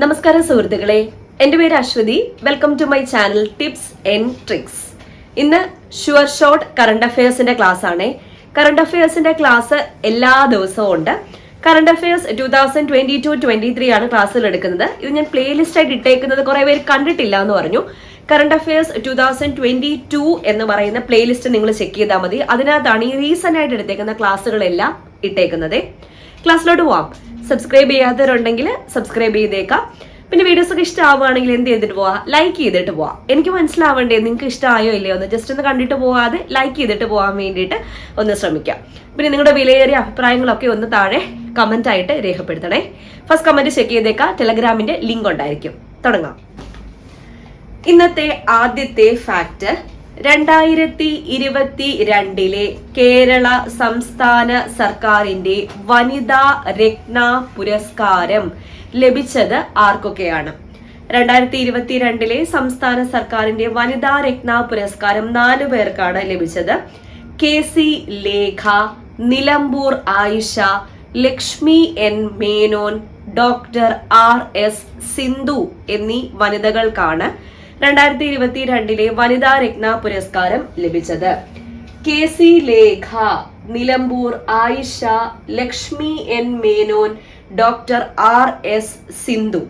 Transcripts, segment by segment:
നമസ്കാരം സുഹൃത്തുക്കളെ, എൻ്റെ പേര് Aswathy. Welcome to my channel tips and tricks. ഇന്ന് ഷുവർ ഷോർട്ട് കറണ്ട് അഫയേഴ്സിന്റെ ക്ലാസ് ആണ്. കറണ്ട് അഫയേഴ്സിന്റെ ക്ലാസ് എല്ലാ ദിവസവും ഉണ്ട്. കറണ്ട് അഫയേഴ്സ് 2022-23 ആണ് ക്ലാസ്സിൽ എടുക്കുന്നത്. ഇത് ഞാൻ പ്ലേലിസ്റ്റ് ആയിട്ട് ഇട്ടേക്കുന്നത് കുറെ പേര് കണ്ടിട്ടില്ല എന്ന് പറഞ്ഞു. കറണ്ട് അഫയേഴ്സ് 2022 എന്ന് പറയുന്ന പ്ലേലിസ്റ്റ് നിങ്ങൾ ചെക്ക് ചെയ്താൽ മതി. അതിനകത്താണ് ഈ റീസെന്റ് ആയിട്ട് എടുത്തേക്കുന്ന ക്ലാസ്സുകളെല്ലാം ഇട്ടേക്കുന്നത്. ക്ലാസ്സിലോട്ട് പോവാം. സബ്സ്ക്രൈബ് ചെയ്യാത്തവരുണ്ടെങ്കിൽ സബ്സ്ക്രൈബ് ചെയ്തേക്കാം. പിന്നെ വീഡിയോസ് ഒക്കെ ഇഷ്ടമാവുകയാണെങ്കിൽ എന്ത് ചെയ്തിട്ട് പോവാം, ലൈക്ക് ചെയ്തിട്ട് പോവാം. എനിക്ക് മനസ്സിലാവേണ്ടേ നിങ്ങൾക്ക് ഇഷ്ടമായോ ഇല്ലയോ എന്ന് ജസ്റ്റ് ഒന്ന് കണ്ടിട്ട് പോവാതെ ലൈക്ക് ചെയ്തിട്ട് പോകാൻ വേണ്ടിയിട്ട് ഒന്ന് ശ്രമിക്കാം. പിന്നെ നിങ്ങളുടെ വിലയേറിയ അഭിപ്രായങ്ങളൊക്കെ ഒന്ന് താഴെ കമന്റ് ആയിട്ട് രേഖപ്പെടുത്തണേ. ഫസ്റ്റ് കമന്റ് ചെക്ക് ചെയ്തേക്കാം. ടെലഗ്രാമിന്റെ ലിങ്ക് ഉണ്ടായിരിക്കും. തുടങ്ങാം. ഇന്നത്തെ ആദ്യത്തെ ഫാക്ട്, 2022 കേരള സംസ്ഥാന സർക്കാരിന്റെ വനിതാ രത്ന പുരസ്കാരം ലഭിച്ചത് ആർക്കൊക്കെയാണ്? 2022 സംസ്ഥാന സർക്കാരിന്റെ വനിതാ രത്ന പുരസ്കാരം 4 പേർക്കാണ് ലഭിച്ചത്. KC Lekha, Nilambur Ayisha, Lakshmi N Menon, doctor RS Sindhu എന്നീ വനിതകൾക്കാണ് 2022 വനിതാ രത്ന പുരസ്കാരം ലഭിച്ചത്. KC Lekha, Nilambur Ayisha, Lakshmi N Menon, doctor RS Sindhu.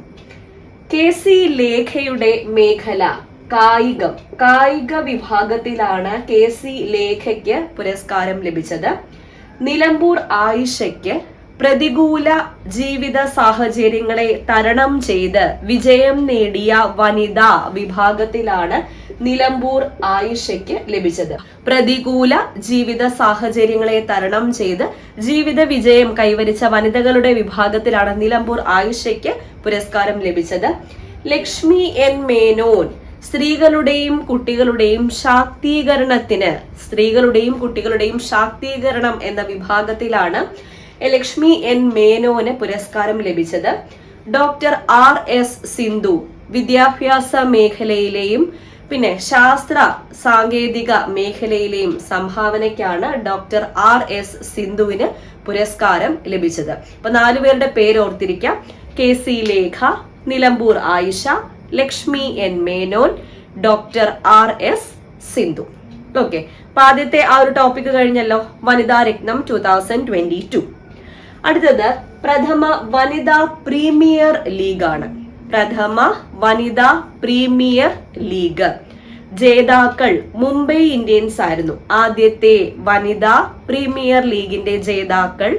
KC ലേഖയുടെ മേഖല കായിക വിഭാഗത്തിലാണ് KC ലേഖയ്ക്ക് പുരസ്കാരം ലഭിച്ചത്. നിലമ്പൂർ ആയിഷയ്ക്ക് പ്രതികൂല ജീവിത സാഹചര്യങ്ങളെ തരണം ചെയ്ത് വിജയം നേടിയ വനിതാ വിഭാഗത്തിലാണ് നിലമ്പൂർ ആയിഷയ്ക്ക് ലഭിച്ചത്. പ്രതികൂല ജീവിത സാഹചര്യങ്ങളെ തരണം ചെയ്ത് ജീവിത വിജയം കൈവരിച്ച വനിതകളുടെ വിഭാഗത്തിലാണ് നിലമ്പൂർ ആയിഷയ്ക്ക് പുരസ്കാരം ലഭിച്ചത്. ലക്ഷ്മി N മേനോൻ സ്ത്രീകളുടെയും കുട്ടികളുടെയും ശാക്തീകരണം എന്ന വിഭാഗത്തിലാണ് ലക്ഷ്മി N മേനോന് പുരസ്കാരം ലഭിച്ചത്. ഡോക്ടർ RS സിന്ധു വിദ്യാഭ്യാസ മേഖലയിലെയും പിന്നെ ശാസ്ത്ര സാങ്കേതിക മേഖലയിലെയും സംഭാവനയ്ക്കാണ് ഡോക്ടർ RS സിന്ധുവിന് പുരസ്കാരം ലഭിച്ചത്. അപ്പൊ 4 പേരുടെ പേര് ഓർത്തിരിക്കാം. KC Lekha, Nilambur Ayisha, Lakshmi N Menon, doctor RS Sindhu. Okay, അപ്പൊ ആദ്യത്തെ ആ ഒരു ടോപ്പിക് കഴിഞ്ഞല്ലോ, വനിതാ രത്നം 2022. അടുത്തത് പ്രഥമ വനിതാ പ്രീമിയർ ലീഗാണ്. പ്രഥമ വനിതാ പ്രീമിയർ ലീഗ് ജേതാക്കൾ മുംബൈ ഇന്ത്യൻസ് ആയിരുന്നു. ആദ്യത്തെ വനിതാ പ്രീമിയർ ലീഗിന്റെ ജേതാക്കൾ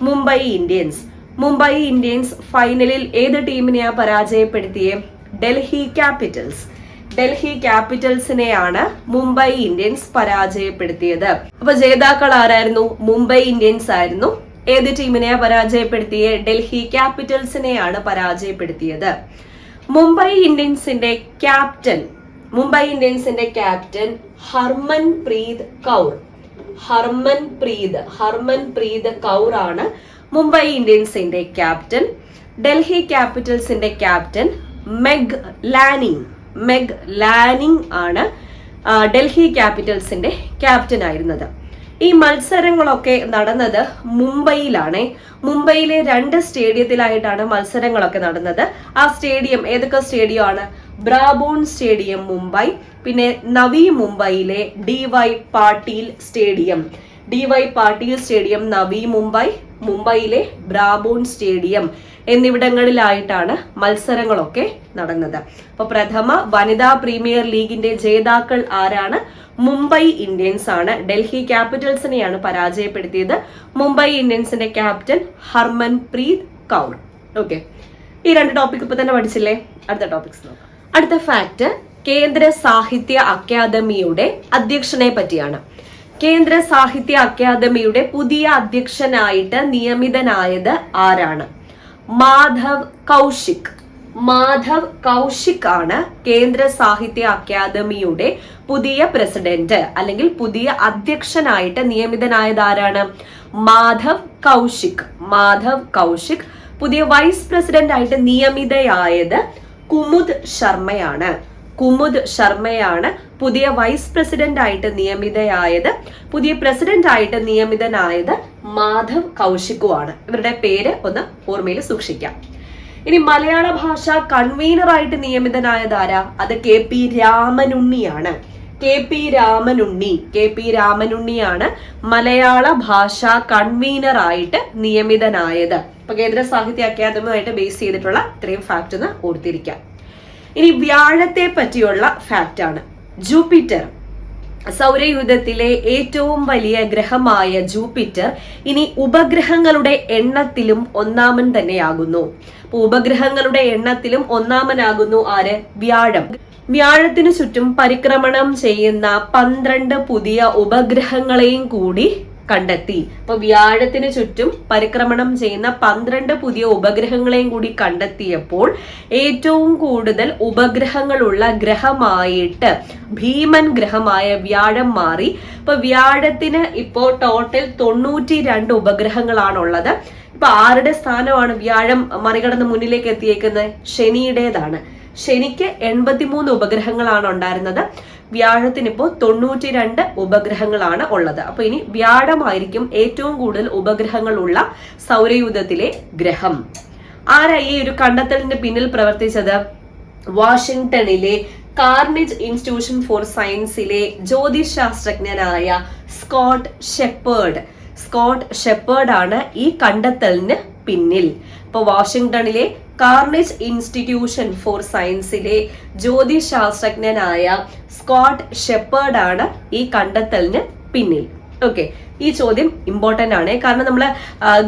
മുംബൈ ഇന്ത്യൻസ്. മുംബൈ ഇന്ത്യൻസ് ഫൈനലിൽ ഏത് ടീമിനെയാ പരാജയപ്പെടുത്തിയേ? ഡൽഹി ക്യാപിറ്റൽസിനെയാണ് മുംബൈ ഇന്ത്യൻസ് പരാജയപ്പെടുത്തിയത്. അപ്പൊ ജേതാക്കൾ ആരായിരുന്നു? മുംബൈ ഇന്ത്യൻസ് ആയിരുന്നു. ഏത് ടീമിനെയാ പരാജയപ്പെടുത്തിയേ? ഡൽഹി ക്യാപിറ്റൽസിനെയാണ് പരാജയപ്പെടുത്തിയത്. മുംബൈ ഇന്ത്യൻസിന്റെ ക്യാപ്റ്റൻ ഹർമൻപ്രീത് കൗർ ആണ് മുംബൈ ഇന്ത്യൻസിന്റെ ക്യാപ്റ്റൻ. ഡൽഹി ക്യാപിറ്റൽസിന്റെ ക്യാപ്റ്റൻ മെഗ് ലാനിങ് ആണ് ഡൽഹി ക്യാപിറ്റൽസിന്റെ ക്യാപ്റ്റൻ ആയിരുന്നത്. ഈ മത്സരങ്ങളൊക്കെ നടന്നത് മുംബൈയിലാണ്. മുംബൈയിലെ 2 സ്റ്റേഡിയത്തിലായിട്ടാണ് മത്സരങ്ങളൊക്കെ നടന്നത്. ആ സ്റ്റേഡിയം ഏതൊക്കെ സ്റ്റേഡിയം ആണ്? ബ്രാബോൺ സ്റ്റേഡിയം മുംബൈ, പിന്നെ നവി മുംബൈയിലെ DY പാട്ടീൽ സ്റ്റേഡിയം നവി മുംബൈ, മുംബൈയിലെ ബ്രാബോൺ സ്റ്റേഡിയം എന്നിവിടങ്ങളിലായിട്ടാണ് മത്സരങ്ങളൊക്കെ നടന്നത്. അപ്പൊ പ്രഥമ വനിതാ പ്രീമിയർ ലീഗിന്റെ ജേതാക്കൾ ആരാണ്? മുംബൈ ഇന്ത്യൻസ് ആണ്. ഡൽഹി ക്യാപിറ്റൽസിനെയാണ് പരാജയപ്പെടുത്തിയത്. മുംബൈ ഇന്ത്യൻസിന്റെ ക്യാപ്റ്റൻ ഹർമൻപ്രീത് കൗർ. ഓക്കെ, ഈ 2 ടോപ്പിക് ഇപ്പൊ തന്നെ പഠിച്ചില്ലേ? അടുത്ത ടോപ്പിക്സ് നോക്കാം. അടുത്ത ഫാക്ട്, കേന്ദ്ര സാഹിത്യ അക്കാദമിയുടെ അധ്യക്ഷനെ പറ്റിയാണ്. കേന്ദ്ര സാഹിത്യ അക്കാദമിയുടെ പുതിയ അധ്യക്ഷനായിട്ട് നിയമിതനായത് ആരാണ്? മാധവ് കൗശിക് ആണ് കേന്ദ്ര സാഹിത്യ അക്കാദമിയുടെ പുതിയ പ്രസിഡന്റ് അല്ലെങ്കിൽ പുതിയ അധ്യക്ഷനായിട്ട് നിയമിതനായത് ആരാണ്? മാധവ് കൗശിക്. പുതിയ വൈസ് പ്രസിഡന്റ് ആയിട്ട് നിയമിതയായത് കുമുദ് ശർമ്മയാണ് പുതിയ വൈസ് പ്രസിഡന്റ് ആയിട്ട് നിയമിതയായത്. പുതിയ പ്രസിഡന്റ് ആയിട്ട് നിയമിതനായത് മാധവ് കൗശിക്കുമാണ്. ഇവരുടെ പേര് ഒന്ന് ഓർമ്മയിൽ സൂക്ഷിക്കാം. ഇനി മലയാള ഭാഷ കൺവീനറായിട്ട് നിയമിതനായതാരാ? അത് KP രാമനുണ്ണിയാണ്. KP രാമനുണ്ണിയാണ് മലയാള ഭാഷ കൺവീനറായിട്ട് നിയമിതനായത്. അപ്പൊ കേന്ദ്ര സാഹിത്യ അക്കാദമിയുമായിട്ട് ബേസ് ചെയ്തിട്ടുള്ള ഇത്രയും ഫാക്ട് ഒന്ന് ഓർത്തിരിക്കാം. ഇനി വ്യാഴത്തെ പറ്റിയുള്ള ഫാക്റ്റ് ആണ്. ജൂപ്പിറ്റർ, സൗരയൂഥത്തിലെ ഏറ്റവും വലിയ ഗ്രഹമായ ജൂപ്പിറ്റർ ഇനി ഉപഗ്രഹങ്ങളുടെ എണ്ണത്തിലും ഒന്നാമൻ തന്നെയാകുന്നു. അപ്പൊ ഉപഗ്രഹങ്ങളുടെ എണ്ണത്തിലും ഒന്നാമനാകുന്നു ആര്? വ്യാഴം. വ്യാഴത്തിനു ചുറ്റും പരിക്രമണം ചെയ്യുന്ന 12 പുതിയ ഉപഗ്രഹങ്ങളെയും കൂടി കണ്ടെത്തി. അപ്പൊ വ്യാഴത്തിന് ചുറ്റും പരിക്രമണം ചെയ്യുന്ന 12 പുതിയ ഉപഗ്രഹങ്ങളെയും കൂടി കണ്ടെത്തിയപ്പോൾ ഏറ്റവും കൂടുതൽ ഉപഗ്രഹങ്ങളുള്ള ഗ്രഹമായിട്ട് ഭീമൻ ഗ്രഹമായ വ്യാഴം മാറി. ഇപ്പൊ വ്യാഴത്തിന് ഇപ്പോ ടോട്ടൽ 92 ഉപഗ്രഹങ്ങളാണുള്ളത്. ഇപ്പൊ ആരുടെ സ്ഥാനമാണ് വ്യാഴം മറികടന്ന് മുന്നിലേക്ക് എത്തിയേക്കുന്നത്? ശനിയുടേതാണ്. ശനിക്ക് 83 ഉപഗ്രഹങ്ങളാണ് ഉണ്ടായിരുന്നത്. വ്യാഴത്തിന് ഇപ്പോൾ 92 ഉപഗ്രഹങ്ങളാണ് ഉള്ളത്. അപ്പൊ ഇനി വ്യാഴമായിരിക്കും ഏറ്റവും കൂടുതൽ ഉപഗ്രഹങ്ങളുള്ള സൗരയൂഥത്തിലെ ഗ്രഹം. ആരാ ഈ ഒരു കണ്ടെത്തലിന്റെ പിന്നിൽ പ്രവർത്തിച്ചത്? വാഷിംഗ്ടണിലെ കാർണിജ് ഇൻസ്റ്റിറ്റ്യൂഷൻ ഫോർ സയൻസിലെ ജ്യോതിഷ് ശാസ്ത്രജ്ഞനായ സ്കോട്ട് ഷെപ്പേർഡ് ആണ് ഈ കണ്ടെത്തലിന് പിന്നിൽ. ഇപ്പൊ വാഷിംഗ്ടണിലെ കാർണിജ് ഇൻസ്റ്റിറ്റ്യൂഷൻ ഫോർ സയൻസിലെ ജ്യോതിഷ് ശാസ്ത്രജ്ഞനായ സ്കോട്ട് ഷെപ്പേർഡ് ആണ് ഈ കണ്ടെത്തലിന് പിന്നിൽ. ഓക്കെ, ഈ ചോദ്യം ഇമ്പോർട്ടന്റ് ആണ്. കാരണം നമ്മൾ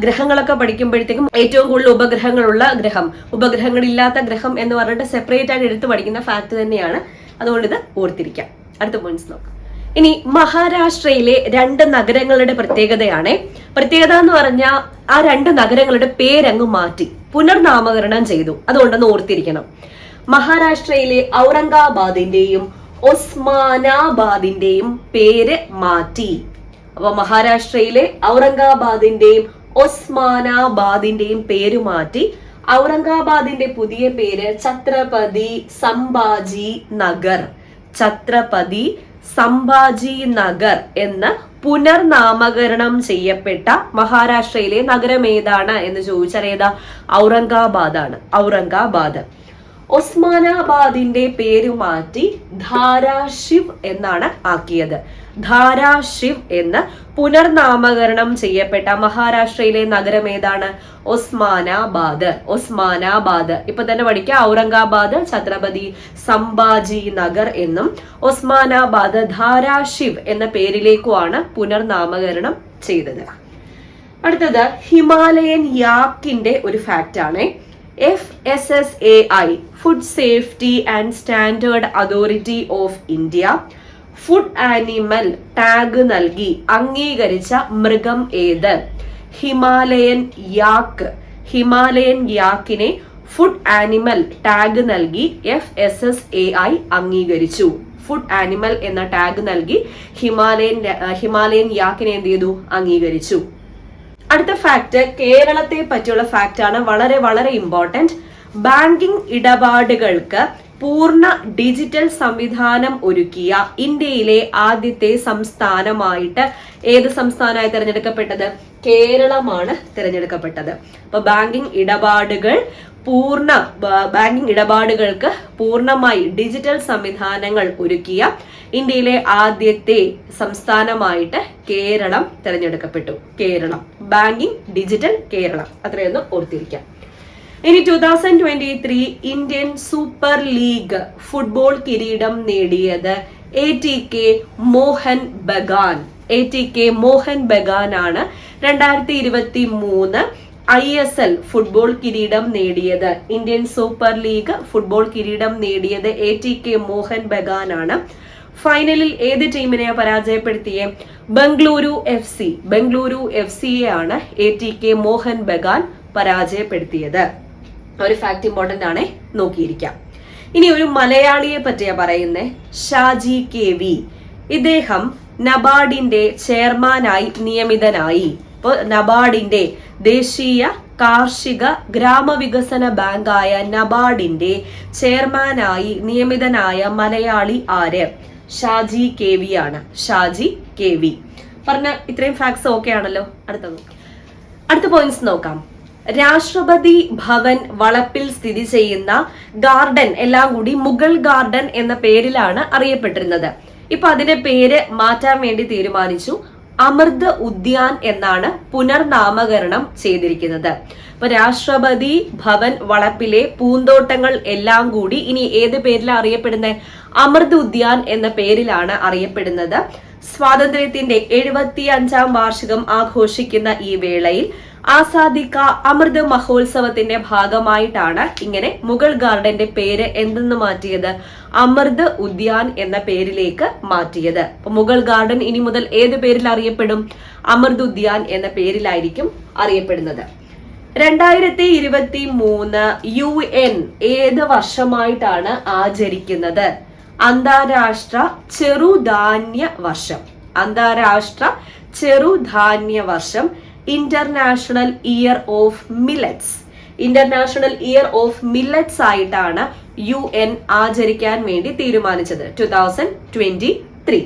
ഗ്രഹങ്ങളൊക്കെ പഠിക്കുമ്പോഴത്തേക്കും ഏറ്റവും കൂടുതൽ ഉപഗ്രഹങ്ങളുള്ള ഗ്രഹം, ഉപഗ്രഹങ്ങളില്ലാത്ത ഗ്രഹം എന്ന് പറഞ്ഞിട്ട് സെപ്പറേറ്റ് ആയിട്ട് എടുത്ത് പഠിക്കുന്ന ഫാക്ട് തന്നെയാണ്. അതുകൊണ്ട് ഇത് ഓർത്തിരിക്കാം. അടുത്ത പോയിന്റ്സ് നോക്കാം. ഇനി മഹാരാഷ്ട്രയിലെ 2 നഗരങ്ങളുടെ പ്രത്യേകത എന്ന് പറഞ്ഞാൽ ആ 2 നഗരങ്ങളുടെ പേരങ്ങ് മാറ്റി പുനർനാമകരണം ചെയ്തു. അതുകൊണ്ടൊന്ന് ഓർത്തിരിക്കണം. മഹാരാഷ്ട്രയിലെ ഔറംഗാബാദിന്റെയും ഒസ്മാനാബാദിന്റെയും പേര് മാറ്റി. അപ്പൊ മഹാരാഷ്ട്രയിലെ ഔറംഗാബാദിന്റെയും ഒസ്മാനാബാദിന്റെയും പേര് മാറ്റി. ഔറംഗാബാദിന്റെ പുതിയ പേര് ഛത്രപതി സംഭാജി നഗർ എന്ന് പുനർനാമകരണം ചെയ്യപ്പെട്ട മഹാരാഷ്ട്രയിലെ നഗരം ഏതാണ് എന്ന് ചോദിച്ചാൽ ഏതാ? ഔറംഗാബാദ്. ഒസ്മാനാബാദിന്റെ പേര് മാറ്റി ധാരാഷിവ് എന്നാണ് ആക്കിയത്. ധാരാഷിവ് എന്ന് പുനർനാമകരണം ചെയ്യപ്പെട്ട മഹാരാഷ്ട്രയിലെ നഗരം ഏതാണ്? ഒസ്മാനാബാദ്. ഇപ്പൊ തന്നെ പഠിക്കുക. ഔറംഗാബാദ് ഛത്രപതി സംഭാജി നഗർ എന്നും ഒസ്മാനാബാദ് ധാരാഷിവ് എന്ന പേരിലേക്കുമാണ് പുനർനാമകരണം ചെയ്തത്. അടുത്തത് ഹിമാലയൻ യാക്കിന്റെ ഒരു ഫാക്റ്റ് ആണ്. FSSAI food safety and standard authority of India food animal tag നൽകി അംഗീകരിച്ച മൃഗം ഏത്? ഹിമാലയൻ യാക്കിനെ ഫുഡ് ആനിമൽ ടാഗ് നൽകി FSSAI അംഗീകരിച്ചു. ഫുഡ് ആനിമൽ എന്ന ടാഗ് നൽകി ഹിമാലയൻ യാക്കിനെ എന്ത് ചെയ്തു? അംഗീകരിച്ചു. അടുത്ത ഫാക്ട് കേരളത്തെ പറ്റിയുള്ള ഫാക്ട് ആണ്. വളരെ വളരെ ഇമ്പോർട്ടന്റ്. ബാങ്കിംഗ് ഇടപാടുകൾക്ക് പൂർണ്ണ ഡിജിറ്റൽ സംവിധാനം ഒരുക്കിയ ഇന്ത്യയിലെ ആദ്യത്തെ സംസ്ഥാനമായിട്ട് ഏത് സംസ്ഥാനമായി തിരഞ്ഞെടുക്കപ്പെട്ടത്? കേരളമാണ് തിരഞ്ഞെടുക്കപ്പെട്ടത്. അപ്പൊ ബാങ്കിംഗ് ഇടപാടുകൾക്ക് പൂർണ്ണമായി ഡിജിറ്റൽ സംവിധാനങ്ങൾ ഒരുക്കിയ ഇന്ത്യയിലെ ആദ്യത്തെ സംസ്ഥാനമായിട്ട് കേരളം തിരഞ്ഞെടുക്കപ്പെട്ടു. കേരളം ബാങ്കിംഗ് ഡിജിറ്റൽ കേരളം, അത്രയൊന്നും ഓർത്തിരിക്കാം. ഇനി 2023 ഇന്ത്യൻ സൂപ്പർ ലീഗ് ഫുട്ബോൾ കിരീടം നേടിയത് ATK മോഹൻ ബഗാൻ ആണ്. 2023 ISL ഫുട്ബോൾ കിരീടം നേടിയത്, ഇന്ത്യൻ സൂപ്പർ ലീഗ് ഫുട്ബോൾ കിരീടം നേടിയത് ATK മോഹൻ ബഗാൻ ആണ്. ഫൈനലിൽ ഏത് ടീമിനെ പരാജയപ്പെടുത്തിയേ? ബംഗളൂരു FC ആണ് ATK മോഹൻ ബഗാൻ പരാജയപ്പെടുത്തിയത്. ഒരു ഫാക്ട് ഇമ്പോർട്ടന്റ് ആണ്, നോക്കിയിരിക്കാം. ഇനി ഒരു മലയാളിയെ പറ്റിയാ പറയുന്നേ, ഷാജി KV. ഇദ്ദേഹം നബാർഡിന്റെ ചെയർമാനായി നിയമിതനായി. ഇപ്പോൾ നബാർഡിന്റെ ദേശീയ കാർഷിക ഗ്രാമവികസന ബാങ്കായ നബാർഡിന്റെ ചെയർമാനായി നിയമിതനായ മലയാളി ആര്? ഷാജി KV ആണ്. ഷാജി KV. പറഞ്ഞ ഇത്രയും ഫാക്ട്സ് ഓക്കെ ആണല്ലോ. അടുത്ത പോയിന്റ്സ് നോക്കാം. രാഷ്ട്രപതി ഭവൻ വളപ്പിൽ സ്ഥിതി ചെയ്യുന്ന ഗാർഡൻ എല്ലാം കൂടി മുഗൾ ഗാർഡൻ എന്ന പേരിലാണ് അറിയപ്പെട്ടിരുന്നത്. ഇപ്പൊ അതിന്റെ പേര് മാറ്റാൻ വേണ്ടി തീരുമാനിച്ചു. അമൃത് ഉദ്യാൻ എന്നാണ് പുനർനാമകരണം ചെയ്തിരിക്കുന്നത്. അപ്പൊ രാഷ്ട്രപതി ഭവൻ വളപ്പിലെ പൂന്തോട്ടങ്ങൾ എല്ലാം കൂടി ഇനി ഏത് പേരിലാണ് അറിയപ്പെടുന്നത്? അമൃത് ഉദ്യാൻ എന്ന പേരിലാണ് അറിയപ്പെടുന്നത്. സ്വാതന്ത്ര്യത്തിന്റെ 75-ാം വാർഷികം ആഘോഷിക്കുന്ന ഈ വേളയിൽ ആസാദി കാ അമൃത് മഹോത്സവത്തിന്റെ ഭാഗമായിട്ടാണ് ഇങ്ങനെ മുഗൾ ഗാർഡന്റെ പേര് എന്തെന്ന് മാറ്റിയത്? അമൃത് ഉദ്യാൻ എന്ന പേരിലേക്ക് മാറ്റിയത്. അപ്പൊ മുഗൾ ഗാർഡൻ ഇനി മുതൽ ഏത് പേരിൽ അറിയപ്പെടും? അമൃത് ഉദ്യാൻ എന്ന പേരിലായിരിക്കും അറിയപ്പെടുന്നത്. 2023 UN ഏത് വർഷമായിട്ടാണ് ആചരിക്കുന്നത്? അന്താരാഷ്ട്ര ചെറുധാന്യ വർഷം. അന്താരാഷ്ട്ര ചെറുധാന്യ വർഷം. International year of millets. International year of millets ആയിട്ടാണ് UN ആചരിക്കാൻ വേണ്ടി തീരുമാനിച്ചത് 2023.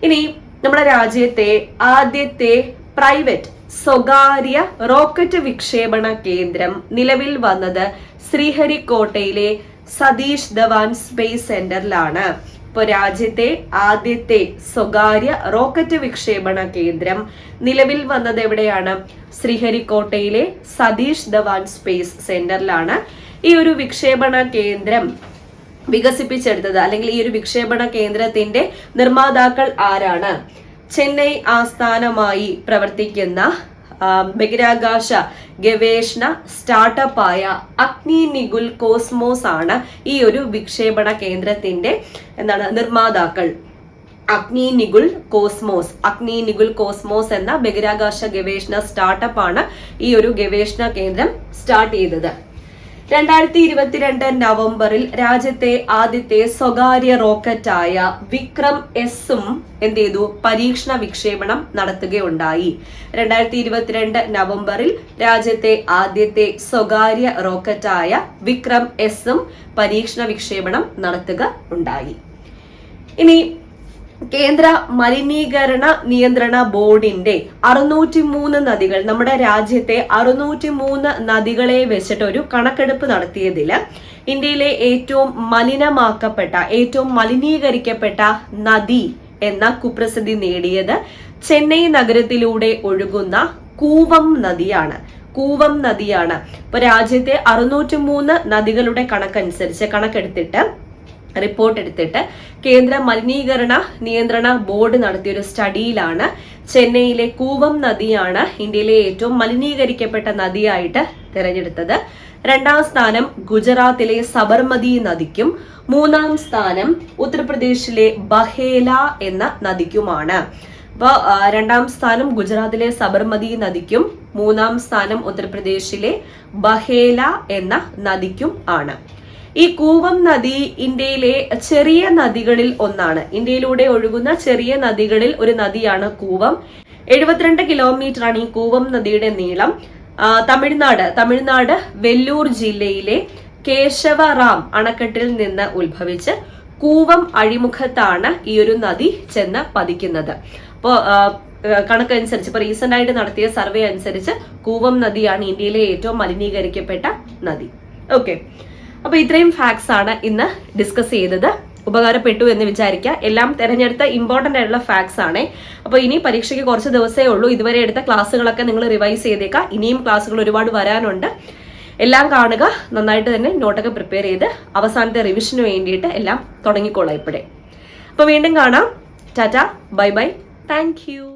ഇനി നമ്മുടെ രാജ്യത്തെ ആദ്യത്തെ പ്രൈവറ്റ് സ്വകാര്യ റോക്കറ്റ് വിക്ഷേപണ കേന്ദ്രം നിലവിൽ വന്നത് ശ്രീഹരിക്കോട്ടയിലെ സതീഷ് ധവാൻ സ്പേസ് സെന്ററിലാണ്. ഇപ്പോൾ രാജ്യത്തെ ആദ്യത്തെ സ്വകാര്യ റോക്കറ്റ് വിക്ഷേപണ കേന്ദ്രം നിലവിൽ വന്നത് എവിടെയാണ്? ശ്രീഹരിക്കോട്ടയിലെ സതീഷ് ധവാൻ സ്പേസ് സെന്ററിലാണ്. ഈ ഒരു വിക്ഷേപണ കേന്ദ്രം വികസിപ്പിച്ചെടുത്തത് അല്ലെങ്കിൽ ഈ ഒരു വിക്ഷേപണ കേന്ദ്രത്തിന്റെ നിർമ്മാതാക്കൾ ആരാണ്? ചെന്നൈ ആസ്ഥാനമായി പ്രവർത്തിക്കുന്ന ബഹിരാകാശ ഗവേഷണ സ്റ്റാർട്ടപ്പായ അഗ്നി നികുൽ കോസ്മോസ് ആണ് ഈ ഒരു വിക്ഷേപണ കേന്ദ്രത്തിന്റെ നിർമ്മാതാക്കൾ. അഗ്നി നികുൽ കോസ്മോസ് എന്ന ബഹിരാകാശ ഗവേഷണ സ്റ്റാർട്ടപ്പാണ് ഈ ഒരു ഗവേഷണ കേന്ദ്രം സ്റ്റാർട്ട് ചെയ്തത്. 2022 നവംബറിൽ രാജ്യത്തെ ആദ്യത്തെ സ്വകാര്യ റോക്കറ്റായ വിക്രം എസും എന്ത് ചെയ്തു? പരീക്ഷണ വിക്ഷേപണം നടത്തുകയുണ്ടായി. 2022 നവംബറിൽ രാജ്യത്തെ ആദ്യത്തെ സ്വകാര്യ റോക്കറ്റായ വിക്രം എസും പരീക്ഷണ വിക്ഷേപണം നടത്തുക ഉണ്ടായി. ഇനി കേന്ദ്ര മലിനീകരണ നിയന്ത്രണ ബോർഡിന്റെ 603 നദികൾ, നമ്മുടെ രാജ്യത്തെ 603 നദികളെ വെച്ചിട്ട് ഒരു കണക്കെടുപ്പ് നടത്തിയതില് ഇന്ത്യയിലെ ഏറ്റവും മലിനമാക്കപ്പെട്ട, ഏറ്റവും മലിനീകരിക്കപ്പെട്ട നദി എന്ന കുപ്രസിദ്ധി നേടിയത് ചെന്നൈ നഗരത്തിലൂടെ ഒഴുകുന്ന കൂവം നദിയാണ്. ഇപ്പൊ രാജ്യത്തെ 603 നദികളുടെ കണക്കെടുത്തിട്ട് റിപ്പോർട്ട് എടുത്തിട്ട് കേന്ദ്ര മലിനീകരണ നിയന്ത്രണ ബോർഡ് നടത്തിയൊരു സ്റ്റഡിയിലാണ് ചെന്നൈയിലെ കൂവം നദിയാണ് ഇന്ത്യയിലെ ഏറ്റവും മലിനീകരിക്കപ്പെട്ട നദിയായിട്ട് തിരഞ്ഞെടുത്തത്. 2ാം സ്ഥാനം ഗുജറാത്തിലെ സബർമതി നദിക്കും 3ാം സ്ഥാനം ഉത്തർപ്രദേശിലെ ബഹേല എന്ന നദിക്കുമാണ്. അപ്പൊ 2ാം സ്ഥാനം ഗുജറാത്തിലെ സബർമതി നദിക്കും 3ാം സ്ഥാനം ഉത്തർപ്രദേശിലെ ബഹേല എന്ന നദിക്കും ആണ്. ഈ കൂവം നദി ഇന്ത്യയിലെ ചെറിയ നദികളിൽ ഒന്നാണ്. ഇന്ത്യയിലൂടെ ഒഴുകുന്ന ചെറിയ നദികളിൽ ഒരു നദിയാണ് കൂവം. 72 കിലോമീറ്റർ ആണ് ഈ കൂവം നദിയുടെ നീളം. തമിഴ്നാട് വെല്ലൂർ ജില്ലയിലെ കേശവറാം അണക്കെട്ടിൽ നിന്ന് ഉത്ഭവിച്ച് കൂവം അഴിമുഖത്താണ് ഈ ഒരു നദി ചെന്ന് പതിക്കുന്നത്. അപ്പോൾ കണക്കനുസരിച്ച് ഇപ്പൊ റീസെന്റ് ആയിട്ട് നടത്തിയ സർവേ അനുസരിച്ച് കൂവം നദിയാണ് ഇന്ത്യയിലെ ഏറ്റവും മലിനീകരിക്കപ്പെട്ട നദി. ഓക്കെ, അപ്പൊ ഇത്രയും ഫാക്ട്സ് ആണ് ഇന്ന് ഡിസ്കസ് ചെയ്തത്. ഉപകാരപ്പെട്ടു എന്ന് വിചാരിക്കുക. എല്ലാം തിരഞ്ഞെടുത്ത ഇമ്പോർട്ടന്റ് ആയിട്ടുള്ള ഫാക്ട്സ് ആണ്. അപ്പൊ ഇനി പരീക്ഷയ്ക്ക് കുറച്ച് ദിവസമേ ഉള്ളൂ. ഇതുവരെ എടുത്ത ക്ലാസ്സുകളൊക്കെ നിങ്ങൾ റിവൈസ് ചെയ്തേക്കാം. ഇനിയും ക്ലാസ്സുകൾ ഒരുപാട് വരാനുണ്ട്. എല്ലാം കാണുക, നന്നായിട്ട് തന്നെ നോട്ടൊക്കെ പ്രിപ്പയർ ചെയ്ത് അവസാനത്തെ റിവിഷന് വേണ്ടിയിട്ട് എല്ലാം തുടങ്ങിക്കോളാം ഇപ്പോഴേ. അപ്പൊ വീണ്ടും കാണാം. Tata, bye bye, thank you.